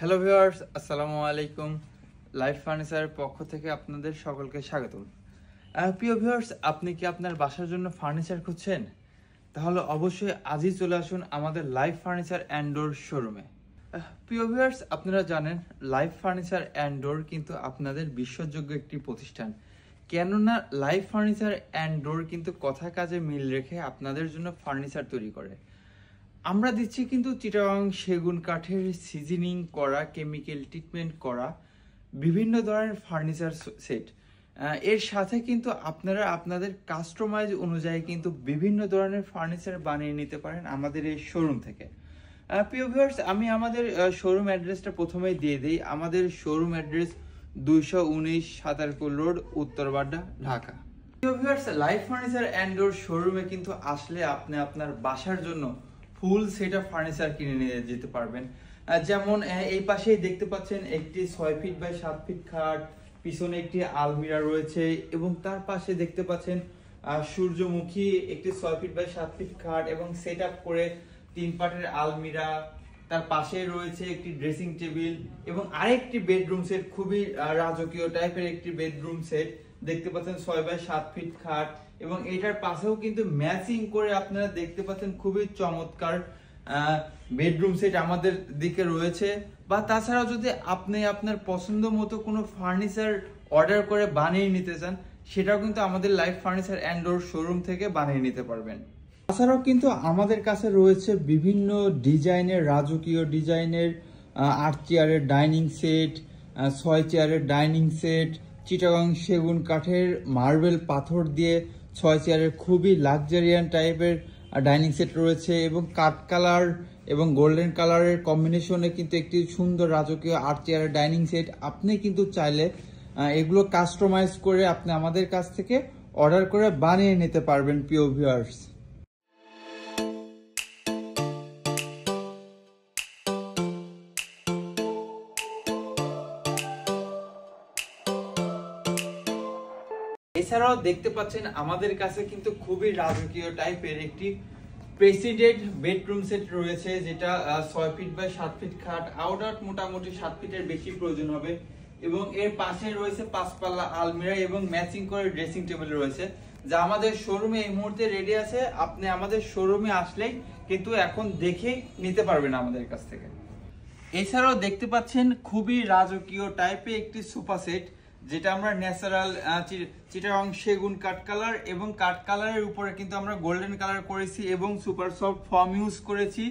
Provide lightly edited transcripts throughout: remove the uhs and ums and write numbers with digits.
Hello viewers, আসসালামু আলাইকুম। Life ফার্নিচারের পক্ষ থেকে আপনাদের সকলকে স্বাগতম। প্রিয় ভিউয়ার্স, আপনি কি আপনার বাসার জন্য ফার্নিচার খুঁজছেন? তাহলে অবশ্যই আজই চলে আসুন আমাদের লাইফ ফার্নিচার অ্যান্ড ডোর শোরুমে। প্রিয় ভিউয়ার্স, আপনারা জানেন লাইফ ফার্নিচার অ্যান্ড ডোর কিন্তু আপনাদের বিশ্বাসযোগ্য একটি প্রতিষ্ঠান। কেননা লাইফ ফার্নিচার অ্যান্ড ডোর কিন্তু কথা কাজে মিল রেখে আপনাদের জন্য ফার্নিচার তৈরি করে। আমরা দিচ্ছি কিন্তু চিটাগাং সেগুন কাঠের সিজনিং করা, কেমিক্যাল ট্রিটমেন্ট করা বিভিন্ন ধরনের ফার্নিচার সেট। এর সাথে কিন্তু আপনারা আপনাদের কাস্টমাইজ অনুযায়ী কিন্তু বিভিন্ন ধরনের ফার্নিচার বানিয়ে নিতে পারেন আমাদের এই শোরুম থেকে। প্রিয় ভিউয়ার্স, আমি আমাদের শোরুম অ্যাড্রেসটা প্রথমেই দিয়ে দিই। আমাদের showroom address 219 Satarkul road, Uttarbadda, Dhaka. প্রিয় viewers, Life Furniture and Door শোরুমে কিন্তু আসলে আপনি আপনার বাসার জন্য ফুল সেট অফ ফার্নিচার কিনে নিয়ে যেতে পারবেন। যেমন এই পাশেই দেখতে পাচ্ছেন একটি 6 ফিট বাই 7 ফিট খাট, পিছনে একটি আলমিরা রয়েছে এবং তার পাশে দেখতে পাচ্ছেন সূর্যমুখী একটি 6 ফিট বাই 7 ফিট খাট এবং সেট আপ করে 3 পাটের আলমিরা। তার পাশে রয়েছে একটি ড্রেসিং টেবিল এবং আরেকটি বেডরুম সেট, খুবই রাজকীয় টাইপের একটি বেডরুম সেট দেখতে পাচ্ছেন 6 বাই 7 ফিট খাট এবং এটার পাশেও কিন্তু ম্যাচিং করে আপনারা দেখতে পাচ্ছেন খুবই চমৎকার বেডরুম সেট আমাদের দিকে রয়েছে। বা তাছাড়াও যদি আপনি আপনার পছন্দ মতো কোনো ফার্নিচার অর্ডার করে বানিয়ে নিতে চান, সেটাও কিন্তু আমাদের life Furniture and door showroom থেকে বানিয়ে নিতে পারবেন। তাছাড়াও কিন্তু আমাদের কাছে রয়েছে বিভিন্ন ডিজাইনের, রাজকীয় ডিজাইনের 8 চেয়ারের ডাইনিং সেট, 6 চেয়ারের ডাইনিং সেট, চিটাগাং সেগুন কাঠের মার্বেল পাথর দিয়ে 6 চেয়ারের খুবই লাক্সারিয়ান টাইপের ডাইনিং সেট রয়েছে এবং কাঠ কালার এবং গোল্ডেন কালারের কম্বিনেশনে কিন্তু একটি সুন্দর রাজকীয় 8 চেয়ারের ডাইনিং সেট। আপনি কিন্তু চাইলে এগুলো কাস্টমাইজ করে আপনি আমাদের কাছ থেকে অর্ডার করে বানিয়ে নিতে পারবেন। প্রিয় ভিউয়ার্স, এছাড়াও দেখতে পাচ্ছেন আমাদের কাছে কিন্তু খুবই রাজকীয় টাইপের একটি প্রেসিডেন্ট বেডরুম সেট রয়েছে, যেটা 6 ফিট বাই 7 ফিট খাট, আউটার মোটামুটি 7 ফিটের বেশি প্রয়োজন হবে এবং এর পাশে রয়েছে 5 পাল্লা আলমিরা এবং ম্যাচিং করে ড্রেসিং টেবিল রয়েছে, যা আমাদের শোরুমে এই মুহূর্তে রেডি আছে। আপনি আমাদের শোরুমে আসলেই কিন্তু এখন দেখে নিতে পারবেন আমাদের কাছ থেকে। এছাড়াও দেখতে পাচ্ছেন খুবই রাজকীয় টাইপের একটি সোফা সেট, যেটা আমরা ন্যাচারাল চিটাগাং সেগুন কাঠ কালার এবং কাঠ কালারের উপরে কিন্তু আমরা গোল্ডেন কালার করেছি এবং সুপার সফট ফর্ম ইউজ করেছি।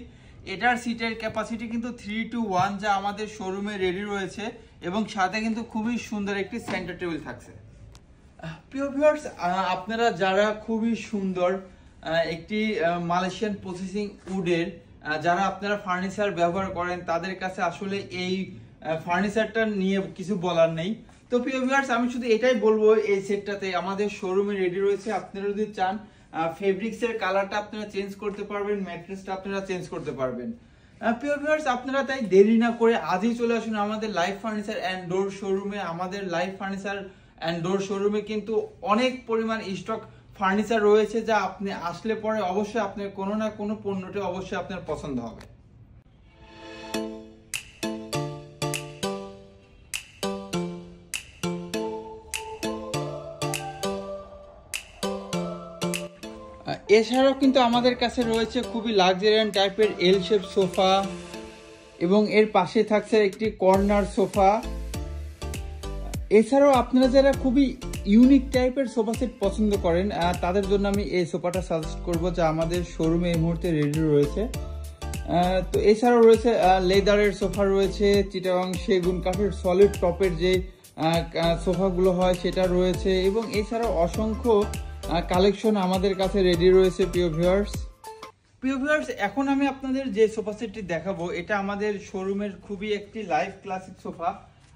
এটার সিটের ক্যাপাসিটি কিন্তু 3:1, যা আমাদের শোরুমে রেডি রয়েছে এবং সাথে কিন্তু খুবই সুন্দর একটি সেন্টার টেবিল থাকছে। প্রিয় ভিউয়ার্স, আপনারা যারা খুবই সুন্দর একটি মালয়েশিয়ান প্রসেসিং উডের যারা আপনারা ফার্নিচার ব্যবহার করেন, তাদের কাছে আসলে এই ফার্নিচারটা নিয়ে কিছু বলার নেই। তো প্রিয় ভিউয়ার্স, আমি শুধু এটাই বলবো, এই সেটটাতে আমাদের শোরুমে রেডি রয়েছে। আপনারা যদি চান ফেব্রিক্সের কালারটা আপনারা চেঞ্জ করতে পারবেন, ম্যাট্রেসটা আপনারা চেঞ্জ করতে পারবেন। প্রিয় ভিউয়ার্স, আপনারা তাই দেরি না করে আজই চলে আসুন আমাদের লাইফ ফার্নিচার অ্যান্ড ডোর শোরুমে। আমাদের লাইফ ফার্নিচার অ্যান্ড ডোর শোরুমে কিন্তু অনেক পরিমাণ স্টক ফার্নিচার রয়েছে, যা আপনি আসলে পরে অবশ্যই আপনার কোনো না কোনো পণ্যটি অবশ্যই আপনার পছন্দ হবে। এছাড়াও কিন্তু আমাদের কাছে রয়েছে খুবই লাক্সারিয়ান টাইপের এল শেপ সোফা এবং এর পাশে থাকছে একটি কর্নার সোফা। এছাড়াও আপনারা যারা খুবই ইউনিক টাইপের সোফা সেট পছন্দ করেন, তাদের জন্য আমি এই সোফাটা সাজেস্ট করব, যা আমাদের শোরুমে এই মুহূর্তে রেডি রয়েছে। তো এছাড়াও রয়েছে লেদারের সোফা রয়েছে, চিটাগাং সেগুন কাঠের সলিড টপের যে সোফাগুলো হয় সেটা রয়েছে এবং এছাড়াও অসংখ্য কালেকশন আমাদের কাছে রেডি রয়েছে। প্রিয় ভিউয়ার্স, এখন আমি আপনাদের যে সোফা সেটটি দেখাবো, এটা আমাদের শোরুমের খুবই একটি লাইভ ক্লাসিক সোফা।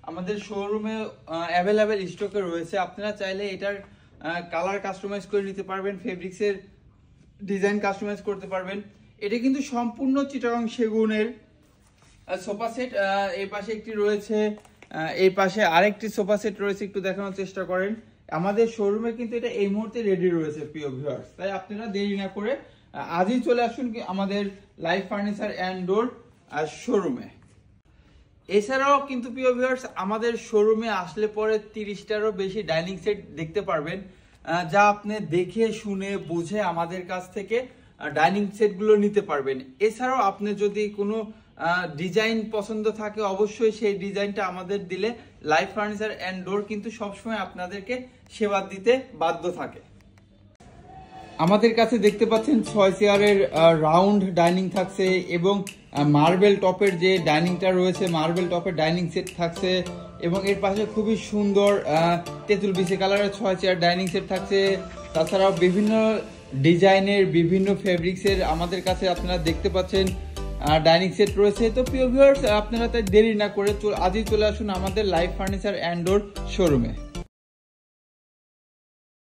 আমাদের শোরুমে অ্যাভেলেবেল স্টকে রয়েছে। আপনারা চাইলে এটার কালার কাস্টমাইজ করে নিতে পারবেন, ফেব্রিক্সের ডিজাইন কাস্টমাইজ করতে পারবেন। এটা কিন্তু সম্পূর্ণ চিটাগাং সেগুনের সোফা সেট। এই পাশে একটি রয়েছে, এই পাশে আরেকটি সোফা সেট রয়েছে, একটু দেখানোর চেষ্টা করেন। আমাদের শোরুমে কিন্তু এটা এই মুহূর্তে রেডি রয়েছে। প্রিয় ভিউয়ার্স, তাই আপনারা দেরি না করে আজই চলে আসুন আমাদের লাইফ ফার্নিচার অ্যান্ড ডোর শোরুমে। এছাড়াও কিন্তু প্রিয় ভিউয়ার্স আমাদের শোরুমে আসলে পরে 30টারও বেশি ডাইনিং সেট দেখতে পারবেন, যা আপনি দেখে শুনে বুঝে আমাদের কাছ থেকে ডাইনিং সেটগুলো নিতে পারবেন। এছাড়াও আপনি যদি কোনো ডিজাইন পছন্দ থাকে অবশ্যই সেই ডিজাইনটা আমাদের দিলে লাইফ ফার্নিচার অ্যান্ড ডোর কিন্তু সবসময় আপনাদেরকে সেবা দিতে বাধ্য থাকে। আমাদের কাছে দেখতে পাচ্ছেন 6 চেয়ারের রাউন্ড ডাইনিং থাকছে এবং মার্বেল টপের যে ডাইনিংটা রয়েছে মার্বেল টপের ডাইনিং সেট থাকছে এবং এর পাশে খুবই সুন্দর তেঁতুল বিচি কালারের 6 চেয়ার ডাইনিং সেট থাকছে। তাছাড়াও বিভিন্ন ডিজাইনের বিভিন্ন ফেব্রিক্সের আমাদের কাছে আপনারা দেখতে পাচ্ছেন ডাইনিং সেট রয়েছে। তো প্রিয় ভিউয়ার্স আপনারা তাই দেরি না করে আজই চলে আসুন আমাদের লাইফ ফার্নিচার অ্যান্ড ডোর শোরুমে।